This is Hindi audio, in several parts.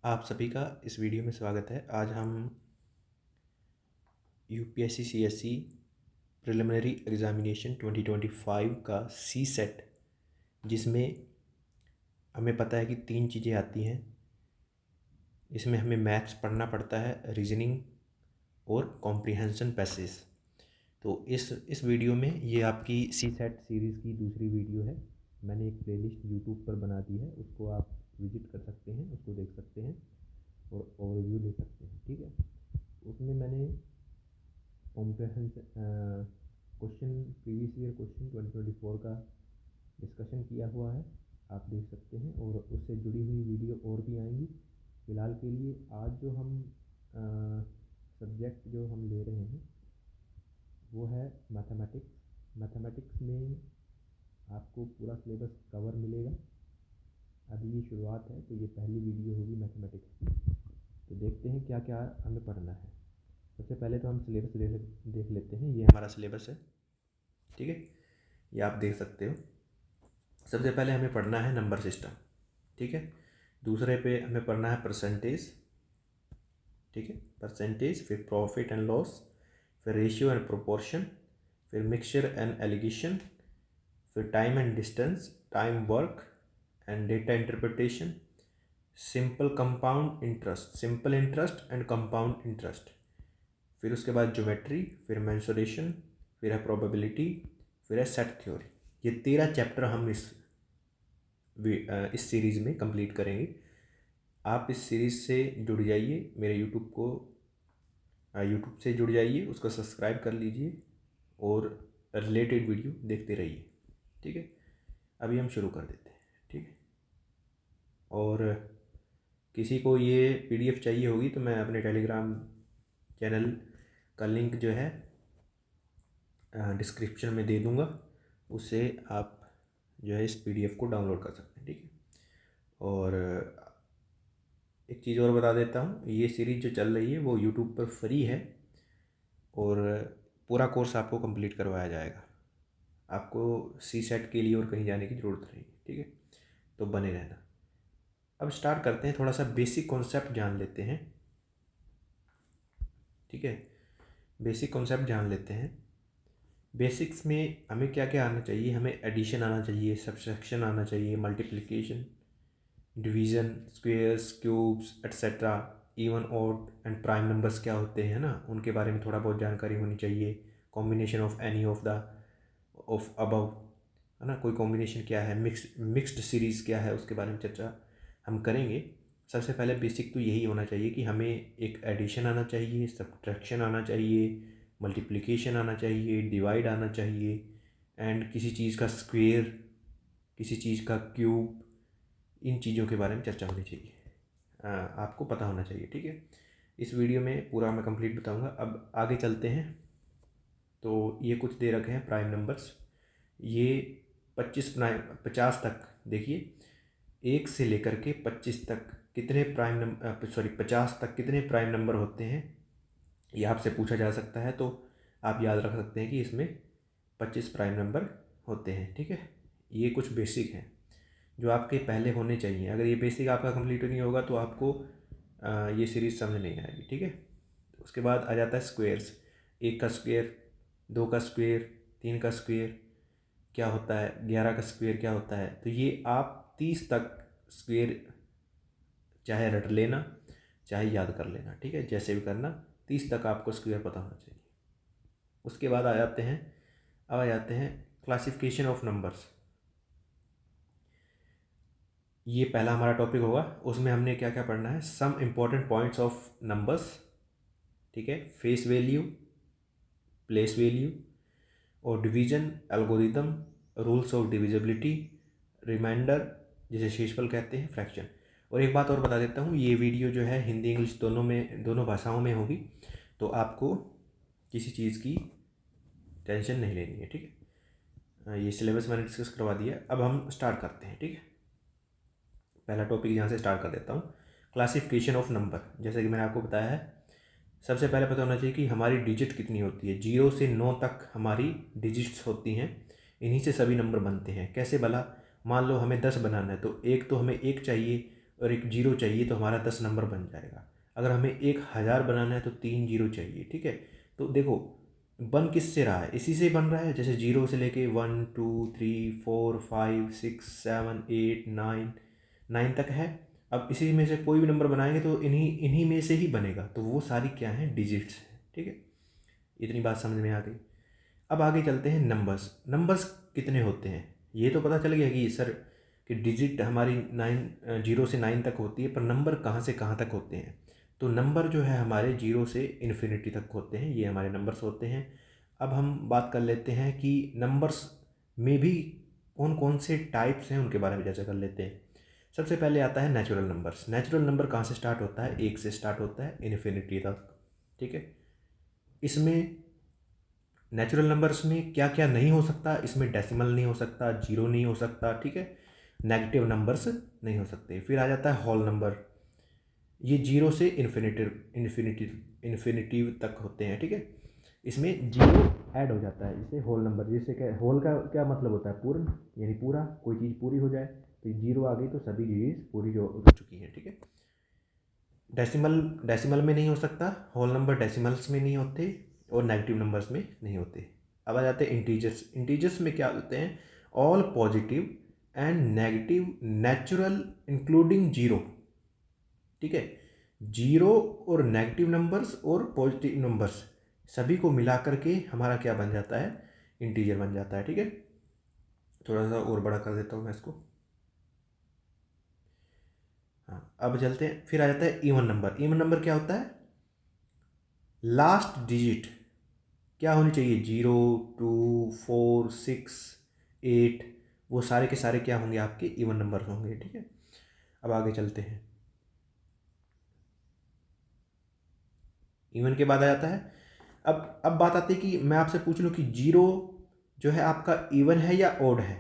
आप सभी का इस वीडियो में स्वागत है। आज हम यूपीएससी सीएसई प्रिलिमिनरी एग्जामिनेशन 2025 का सी सेट, जिसमें हमें पता है कि 3 चीज़ें आती हैं। इसमें हमें मैथ्स पढ़ना पड़ता है, रीजनिंग और कॉम्प्रिहेंशन पैसेज। तो इस वीडियो में ये आपकी सी सेट सीरीज़ की दूसरी वीडियो है। मैंने एक प्लेलिस्ट यूट्यूब पर बना दी है, उसको आप विजिट कर सकते हैं, उसको देख सकते हैं और ओवरव्यू ले सकते हैं। ठीक है, उसमें मैंने comprehension question, previous year question 2024 का डिस्कशन किया हुआ है, आप देख सकते हैं। और उससे जुड़ी हुई वीडियो और भी आएंगी। फ़िलहाल के लिए आज जो हम सब्जेक्ट जो हम ले रहे हैं वो है मैथमेटिक्स। मैथमेटिक्स में आपको पूरा सिलेबस कवर मिलेगा। अभी ये शुरुआत है, तो ये पहली वीडियो होगी मैथमेटिक्स की। तो देखते हैं क्या क्या हमें पढ़ना है। सबसे पहले तो हम सिलेबस देख लेते हैं। ये हमारा सिलेबस है, ठीक है, ये आप देख सकते हो। सबसे पहले हमें पढ़ना है नंबर सिस्टम, ठीक है। दूसरे पे हमें पढ़ना है परसेंटेज, ठीक है, परसेंटेज। फिर प्रॉफिट एंड लॉस, फिर रेशियो एंड प्रोपोर्शन, फिर मिक्सचर एंड एलिगेशन, फिर time and distance, time work and data interpretation, simple compound interest, simple interest and compound interest. फिर उसके बाद ज्योमेट्री, फिर मेंसुरेशन, फिर है प्रोबेबिलिटी, फिर है सेट थ्योरी। ये 13 चैप्टर हम इस सीरीज़ में कंप्लीट करेंगे। आप इस सीरीज़ से जुड़ जाइए, मेरे यूट्यूब से जुड़ जाइए, उसको सब्सक्राइब कर लीजिए और रिलेटेड वीडियो देखते रहिए, ठीक है। अभी हम शुरू कर देते हैं, ठीक है। और किसी को ये पीडीएफ चाहिए होगी तो मैं अपने टेलीग्राम चैनल का लिंक जो है डिस्क्रिप्शन में दे दूँगा, उससे आप जो है इस पीडीएफ को डाउनलोड कर सकते हैं, ठीक है। और एक चीज़ और बता देता हूँ, ये सीरीज़ जो चल रही है वो यूट्यूब पर फ्री है और पूरा कोर्स आपको कंप्लीट करवाया जाएगा। आपको सी सेट के लिए और कहीं जाने की ज़रूरत नहीं, ठीक है, तो बने रहना। अब स्टार्ट करते हैं, थोड़ा सा बेसिक कॉन्सेप्ट जान लेते हैं, ठीक है। बेसिक कॉन्सेप्ट जान लेते हैं। बेसिक्स में हमें क्या क्या आना चाहिए? हमें एडिशन आना चाहिए, सब्सट्रैक्शन आना चाहिए, multiplication, division, squares, cubes etcetera, even odd and prime numbers क्या होते हैं ना, उनके बारे में थोड़ा बहुत जानकारी होनी चाहिए। Combination of any of above, है ना, कोई कॉम्बिनेशन क्या है, मिक्स्ड सीरीज़ क्या है, उसके बारे में चर्चा हम करेंगे। सबसे पहले बेसिक तो यही होना चाहिए कि हमें एक एडिशन आना चाहिए, सब्ट्रैक्शन आना चाहिए, मल्टीप्लिकेशन आना चाहिए, डिवाइड आना चाहिए, एंड किसी चीज़ का स्क्वेयर, किसी चीज़ का क्यूब, इन चीज़ों के बारे में चर्चा होनी चाहिए, आपको पता होना चाहिए, ठीक है। इस वीडियो में पूरा मैं कंप्लीट बताऊंगा। अब आगे चलते हैं। तो ये कुछ दे रखे हैं प्राइम नंबर्स। ये 50 तक देखिए, 1 से लेकर के 25 तक कितने 50 तक कितने प्राइम नंबर होते हैं, ये आपसे पूछा जा सकता है। तो आप याद रख सकते हैं कि इसमें 25 प्राइम नंबर होते हैं, ठीक है। ये कुछ बेसिक हैं जो आपके पहले होने चाहिए। अगर ये बेसिक आपका कंप्लीट नहीं होगा तो आपको ये सीरीज़ समझ नहीं आएगी, ठीक है। उसके बाद आ जाता है स्क्वेयर्स। 1 का स्क्वेयर, 2 का स्क्वेयर, 3 का स्क्वेयर क्या होता है, 11 का स्क्वेयर क्या होता है। तो ये आप 30 तक स्क्वेयर चाहे रट लेना, चाहे याद कर लेना, ठीक है, जैसे भी करना, 30 तक आपको स्क्वेयर पता होना चाहिए। उसके बाद आ जाते हैं क्लासिफिकेशन ऑफ नंबर्स। ये पहला हमारा टॉपिक होगा। उसमें हमने क्या क्या पढ़ना है, some important points of numbers, ठीक है, फेस वैल्यू, प्लेस वैल्यू और division algorithm, rules of divisibility, remainder जिसे शेषफल कहते हैं, फ्रैक्शन। और एक बात और बता देता हूँ, ये वीडियो जो है हिंदी इंग्लिश दोनों भाषाओं में होगी, तो आपको किसी चीज़ की टेंशन नहीं लेनी है, ठीक है। ये सिलेबस मैंने डिस्कस करवा दिया। अब हम स्टार्ट करते हैं, ठीक है। पहला टॉपिक यहाँ से स्टार्ट कर देता हूँ, क्लासिफिकेशन ऑफ नंबर। जैसे कि मैंने आपको बताया है, सबसे पहले पता होना चाहिए कि हमारी डिजिट कितनी होती है। 0 से 9 तक हमारी डिजिट्स होती हैं, इन्हीं से सभी नंबर बनते हैं। कैसे भला? मान लो हमें 10 बनाना है, तो एक तो हमें 1 चाहिए और एक जीरो चाहिए तो हमारा 10 नंबर बन जाएगा। अगर हमें 1000 बनाना है तो 3 जीरो चाहिए, ठीक है। तो देखो बन किससे रहा है, इसी से बन रहा है, जैसे जीरो से लेके 1 2 3 4 5 6 7 8 9 तक है। अब इसी में से कोई भी नंबर बनाएंगे तो इन्हीं इन्हीं में से ही बनेगा, तो वो सारी क्या हैं, डिजिट्स हैं, ठीक है। इतनी बात समझ में आ गई। अब आगे चलते हैं नंबर्स। नंबर्स कितने होते हैं ये तो पता चल गया कि सर कि डिजिट हमारी 0 से 9 तक होती है, पर नंबर कहाँ से कहाँ तक होते हैं। तो नंबर जो है हमारे 0 से इन्फिनिटी तक होते हैं, ये हमारे नंबर्स होते हैं। अब हम बात कर लेते हैं कि नंबर्स में भी कौन कौन से टाइप्स हैं, उनके बारे में चर्चा कर लेते हैं। सबसे पहले आता है नेचुरल नंबर्स। नेचुरल नंबर कहाँ से स्टार्ट होता है, 1 से स्टार्ट होता है इन्फिनिटी तक, ठीक है। इसमें नेचुरल नंबर्स में क्या क्या नहीं हो सकता, इसमें डेसिमल नहीं हो सकता, जीरो नहीं हो सकता, ठीक है। नेगेटिव नंबर्स नहीं हो सकते। फिर आ जाता है होल नंबर, ये जीरो से इन्फिनिटी तक होते हैं, ठीक है। इसमें जीरो ऐड हो जाता है, इसे होल नंबर, जिससे क्या होल का क्या मतलब होता है, पूर्ण, यानी पूरा, कोई चीज़ पूरी हो जाए तो जीरो आ गई तो सभी चीज़ पूरी जो हो चुकी हैं, ठीक है। डेसिमल डेसिमल में नहीं हो सकता, होल नंबर डेसिमल्स में नहीं होते और नेगेटिव नंबर्स में नहीं होते। अब आ जाते हैं इंटीजर्स। इंटीजर्स में क्या होते हैं, all positive and negative natural including zero, ठीक है। जीरो और नेगेटिव नंबर्स और पॉजिटिव नंबर्स सभी को मिला करके हमारा क्या बन जाता है, इंटीजर बन जाता है, ठीक है। थोड़ा सा और बड़ा कर देता हूँ मैं इसको। हाँ, अब चलते हैं, फिर आ जाता है इवन नंबर। इवन नंबर क्या होता है, लास्ट डिजिट क्या होनी चाहिए, 0 2 4 6 8, वो सारे के सारे क्या होंगे, आपके इवन नंबर होंगे, ठीक है। अब आगे चलते हैं। इवन के बाद आ जाता है, अब बात आती है कि मैं आपसे पूछ लूँ कि जीरो जो है आपका इवन है या ओड है।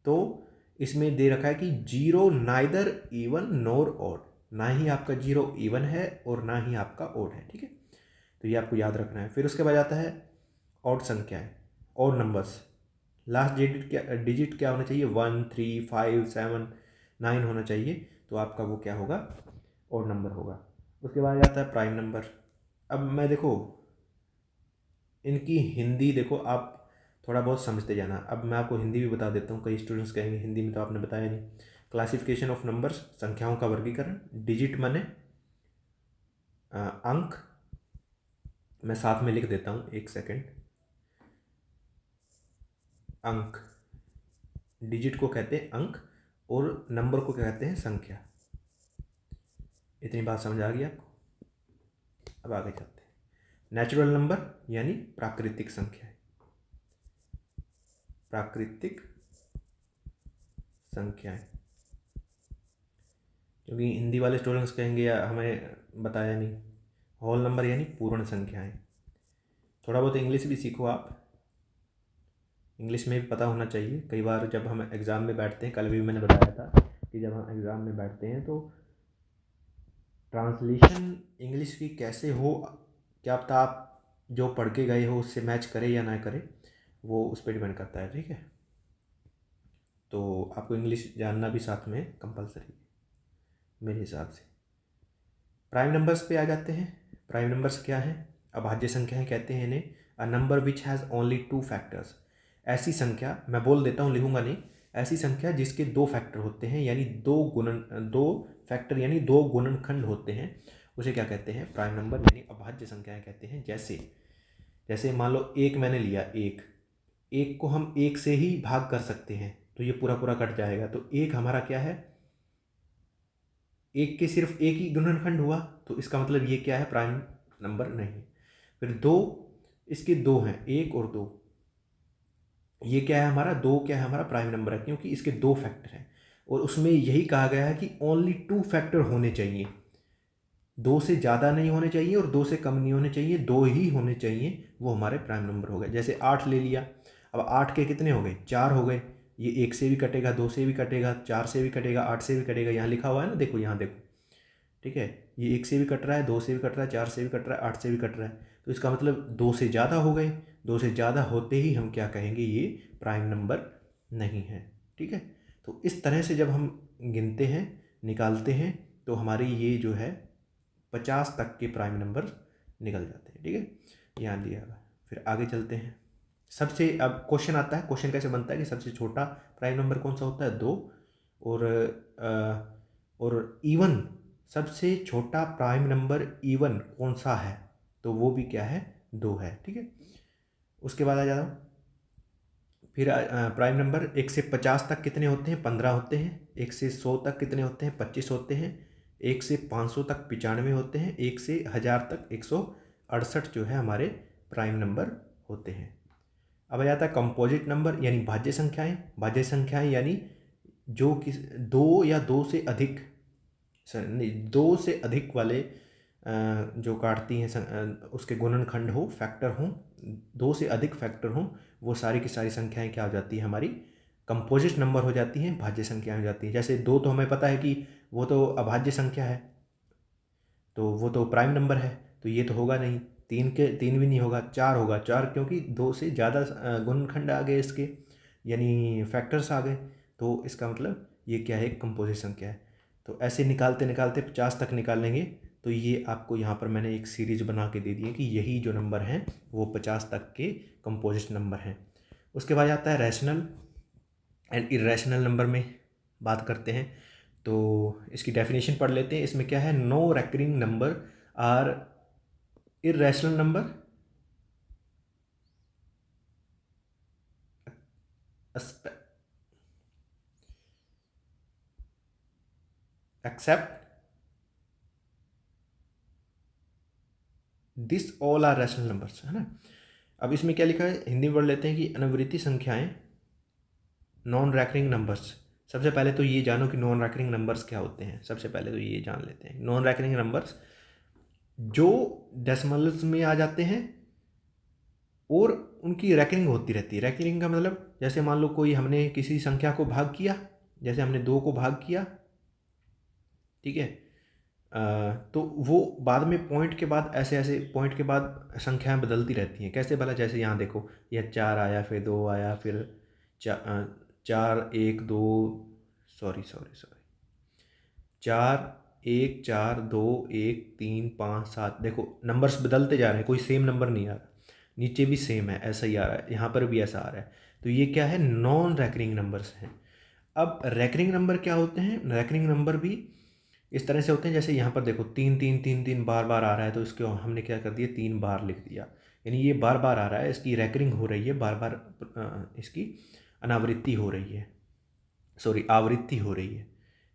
तो इसमें दे रखा है कि zero neither even nor odd, ना ही आपका जीरो इवन है और ना ही आपका ओड है, ठीक है। तो ये आपको याद रखना है। फिर उसके बाद आता है ऑड संख्याएं, ऑड नंबर्स। लास्ट डिजिट क्या होना चाहिए, 1 3 5 7 9 होना चाहिए, तो आपका वो क्या होगा, ऑड नंबर होगा। उसके बाद आता है प्राइम नंबर। अब मैं देखो इनकी हिंदी देखो, आप थोड़ा बहुत समझते जाना। अब मैं आपको हिंदी भी बता देता हूँ, कई स्टूडेंट्स कहेंगे हिंदी में तो आपने बताया नहीं। क्लासिफिकेशन ऑफ नंबर्स, संख्याओं का वर्गीकरण। डिजिट माने अंक, मैं साथ में लिख देता हूँ, एक सेकेंड। अंक, डिजिट को कहते हैं अंक और नंबर को क्या कहते हैं, संख्या। इतनी बात समझ आ गई आपको। अब आगे चलते हैं। नेचुरल नंबर यानी प्राकृतिक संख्याएं, प्राकृतिक संख्याएं, क्योंकि हिंदी वाले स्टूडेंट्स कहेंगे या हमें बताया नहीं। होल नंबर यानी पूर्ण संख्याएं। थोड़ा बहुत इंग्लिश भी सीखो आप, इंग्लिश में भी पता होना चाहिए। कई बार जब हम एग्ज़ाम में बैठते हैं, कल भी मैंने बताया था कि जब हम एग्ज़ाम में बैठते हैं तो ट्रांसलेशन इंग्लिश की कैसे हो, क्या पता आप जो पढ़ के गए हो उससे मैच करे या ना करे, वो उस पर डिपेंड करता है, ठीक है। तो आपको इंग्लिश जानना भी साथ में कंपलसरी है मेरे हिसाब से। प्राइम नंबर्स पे आ जाते हैं। प्राइम नंबर्स क्या हैं, अभाज्य संख्याएं कहते हैं इन्हें। A number which has only 2 factors, ऐसी संख्या, मैं बोल देता हूँ लिखूंगा नहीं, ऐसी संख्या जिसके 2 फैक्टर होते हैं, यानी दो फैक्टर यानी 2 गुणनखंड होते हैं, उसे क्या कहते हैं, प्राइम नंबर यानी अभाज्य संख्याएं कहते हैं। जैसे जैसे मान लो एक मैंने लिया, एक एक को हम एक से ही भाग कर सकते हैं, तो ये पूरा पूरा कट जाएगा, तो एक हमारा क्या है, एक के सिर्फ एक ही गुणनखंड हुआ, तो इसका मतलब ये क्या है, प्राइम नंबर नहीं। फिर दो, इसके दो हैं, एक और दो, ये क्या है हमारा, दो क्या है हमारा, प्राइम नंबर है, क्योंकि इसके 2 फैक्टर हैं। और उसमें यही कहा गया है कि ओनली 2 फैक्टर होने चाहिए, 2 से ज़्यादा नहीं होने चाहिए और 2 से कम नहीं होने चाहिए, 2 ही होने चाहिए, वो हमारे प्राइम नंबर हो गए। जैसे 8 ले लिया, अब 8 के कितने हो गए, 4 हो गए, ये 1 से भी कटेगा, 2 से भी कटेगा, 4 से भी कटेगा, 8 से भी कटेगा, यहाँ लिखा हुआ है ना, देखो यहाँ देखो, ठीक है। ये 1 से भी कट रहा है, 2 से भी कट रहा है, 4 से भी कट रहा है, 8 से भी कट रहा है, तो इसका मतलब 2 से ज़्यादा हो गए। 2 से ज़्यादा होते ही हम क्या कहेंगे, ये प्राइम नंबर नहीं है, ठीक है। तो इस तरह से जब हम गिनते हैं निकालते हैं तो हमारे ये जो है 50 तक के प्राइम नंबर निकल जाते हैं। ठीक है, यहाँ दिया हुआ। फिर आगे चलते हैं। सबसे अब क्वेश्चन आता है, क्वेश्चन कैसे बनता है कि सबसे छोटा प्राइम नंबर कौन सा होता है, 2, और इवन सबसे छोटा प्राइम नंबर इवन कौन सा है, तो वो भी क्या है, 2 है। ठीक है, उसके बाद आ जाता हूँ। फिर प्राइम नंबर 1 से 50 तक कितने होते हैं, 15 होते हैं। 1 से 100 तक कितने होते हैं, 25 होते हैं। 1 से 500 तक 95 होते हैं। 1 से 1000 तक 168 जो है हमारे प्राइम नंबर होते हैं। अब आ जाता है कंपोजिट नंबर यानी भाज्य संख्याएं। भाज्य संख्याएं यानी जो किस 2 या 2 से अधिक, नहीं 2 से अधिक वाले जो काटती हैं उसके गुणनखंड हो, फैक्टर हों, 2 से अधिक फैक्टर हों, वो सारी की सारी संख्याएं क्या हो जाती है, हमारी कंपोजिट नंबर हो जाती हैं, भाज्य संख्याएं हो जाती हैं। जैसे 2 तो हमें पता है कि वो तो अभाज्य संख्या है, तो वो तो प्राइम नंबर है, तो ये तो होगा नहीं। 3 भी नहीं होगा, 4 होगा। 4 क्योंकि 2 से ज़्यादा गुणनखंड आ गए इसके, यानी फैक्टर्स आ गए, तो इसका मतलब ये क्या है, कंपोजिट संख्या है। तो ऐसे निकालते निकालते 50 तक निकाल लेंगे, तो ये आपको यहाँ पर मैंने एक सीरीज बना के दे दी है कि यही जो नंबर हैं वो 50 तक के कंपोजिट नंबर हैं। उसके बाद आता है रैशनल एंड इरेशनल नंबर में बात करते हैं। तो इसकी डेफिनेशन पढ़ लेते हैं। इसमें क्या है, no recurring number are irrational number except this all are rational numbers, है ना। अब इसमें क्या लिखा है, हिंदी में पढ़ लेते हैं कि अनवृत्ति संख्याएं नॉन रैकरिंग नंबर्स। सबसे पहले तो ये जानो कि नॉन रैकरिंग नंबर्स क्या होते हैं। सबसे पहले तो ये जान लेते हैं, नॉन रैकरिंग नंबर्स जो डेसिमल्स में आ जाते हैं और उनकी रैकरिंग होती रहती है। रैकरिंग का मतलब जैसे मान लो कोई हमने किसी संख्या को भाग किया, जैसे हमने 2 को भाग किया, ठीक है, तो वो बाद में पॉइंट के बाद ऐसे ऐसे पॉइंट के बाद संख्याएं बदलती रहती हैं। कैसे भला, जैसे यहाँ देखो, यह 4 आया, फिर 2 आया, फिर 4 1 2, सॉरी सॉरी सॉरी, 4 1 4 2 1 3 5 7, देखो नंबर्स बदलते जा रहे हैं, कोई सेम नंबर नहीं आ रहा। नीचे भी सेम है, ऐसा ही आ रहा है, यहाँ पर भी ऐसा आ रहा है। तो ये क्या है, नॉन रैकरिंग नंबर्स हैं। अब रैकरिंग नंबर क्या होते हैं, रैकरिंग नंबर भी इस तरह से होते हैं, जैसे यहाँ पर देखो 3 3 3 3 बार बार आ रहा है, तो इसको हमने क्या कर दिया, 3 बार लिख दिया, यानी ये बार बार आ रहा है, इसकी रैकरिंग हो रही है, बार बार इसकी अनावृत्ति हो रही है, सॉरी आवृत्ति हो रही है,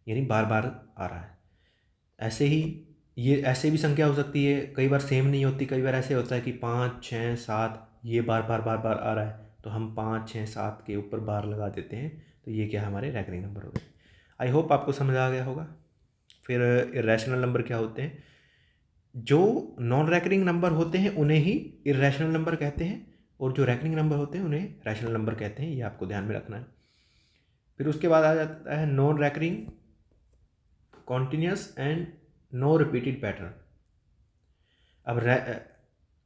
यानी बार बार आ रहा है। ऐसे ही ये ऐसे भी संख्या हो सकती है, कई बार सेम नहीं होती, कई बार ऐसे होता है कि 5 6 7 ये बार बार बार बार आ रहा है, तो हम 5 6 7 के ऊपर बार लगा देते हैं, तो ये क्या हमारे रैकरिंग नंबर हो गए। आई होप आपको समझ आ गया होगा। फिर इरेशनल नंबर क्या होते हैं, जो नॉन रैकरिंग नंबर होते हैं उन्हें ही इरेशनल नंबर कहते हैं, और जो रैकरिंग नंबर होते हैं उन्हें रैशनल नंबर कहते हैं। ये आपको ध्यान में रखना है। फिर उसके बाद आ जाता है non recurring, continuous and no repeated pattern. अब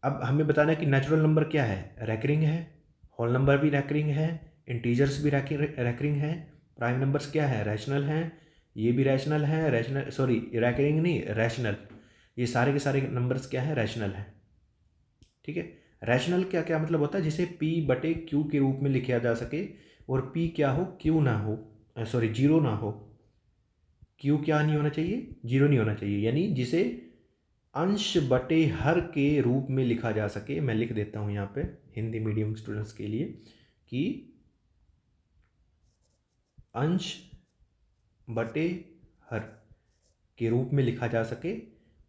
अब हमें बताना है कि नेचुरल नंबर क्या है, रैकरिंग है, होल नंबर भी रैकरिंग है, इंटीजर्स भी रैकरिंग है, प्राइम नंबर्स क्या है, रैशनल हैं, ये भी रैशनल है, रैशनल सॉरी रैकरिंग नहीं रैशनल, ये सारे के सारे नंबर्स क्या है, रैशनल है। ठीक है, रैशनल क्या क्या मतलब होता है, जिसे P बटे Q के रूप में लिखा जा सके, और P क्या हो, Q ना हो, सॉरी जीरो ना हो, Q क्या नहीं होना चाहिए, जीरो नहीं होना चाहिए, यानी जिसे अंश बटे हर के रूप में लिखा जा सके। मैं लिख देता हूँ यहाँ पे हिंदी मीडियम स्टूडेंट्स के लिए कि अंश बटे हर के रूप में लिखा जा सके,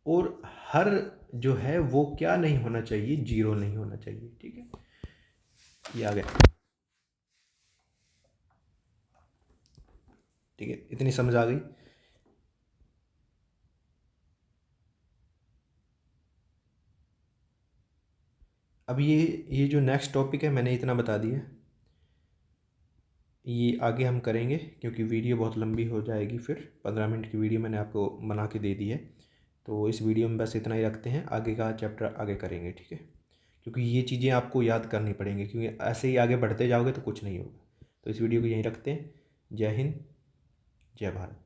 और हर जो है वो क्या नहीं होना चाहिए, जीरो नहीं होना चाहिए। ठीक है, ये आ गया। ठीक है, इतनी समझ आ गई। अब ये जो नेक्स्ट टॉपिक है मैंने इतना बता दिया, ये आगे हम करेंगे क्योंकि वीडियो बहुत लंबी हो जाएगी। फिर 15 मिनट की वीडियो मैंने आपको बना के दे दी है, तो इस वीडियो में बस इतना ही रखते हैं, आगे का चैप्टर आगे करेंगे। ठीक है, क्योंकि ये चीज़ें आपको याद करनी पड़ेंगी, क्योंकि ऐसे ही आगे बढ़ते जाओगे तो कुछ नहीं होगा। तो इस वीडियो को यहीं रखते हैं। जय हिंद, जय भारत।